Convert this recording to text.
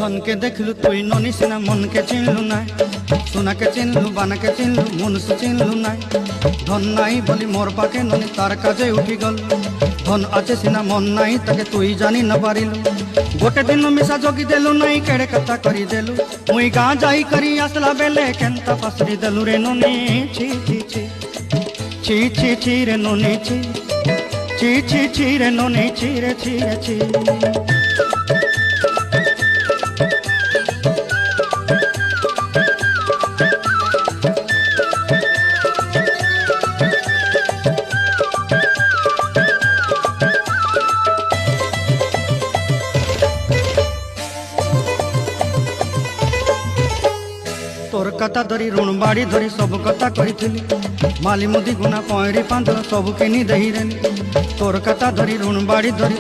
धन के देखलु तुई ननी सिना मन के चिन्हलु ना सोना के चिन्हलु बाना के चिन्हलु मुनुष चिन्हलु ना धन नाई बोली मोर पाके ननी तार काजे उठी गल धन आचे सिना मन नाई ताके तुई जानी न पारिलु गोटे दिन मिसा जोगी देलु नाई केड़े कथा करी देलु मुई गाँ जाई करी आसला बेले केंता पासरी देलु रे ननी छी छी छी छी छी छी रे ननी छी छी छी छी रे ननी छी रे छी रे छी तोर कथा धरी ऋण बाड़ी धरी सब कथा करी माली मुदी गुना पईरी पांदर सब किनी दही रेनी तोर कथा धरी ऋण बाड़ी धरी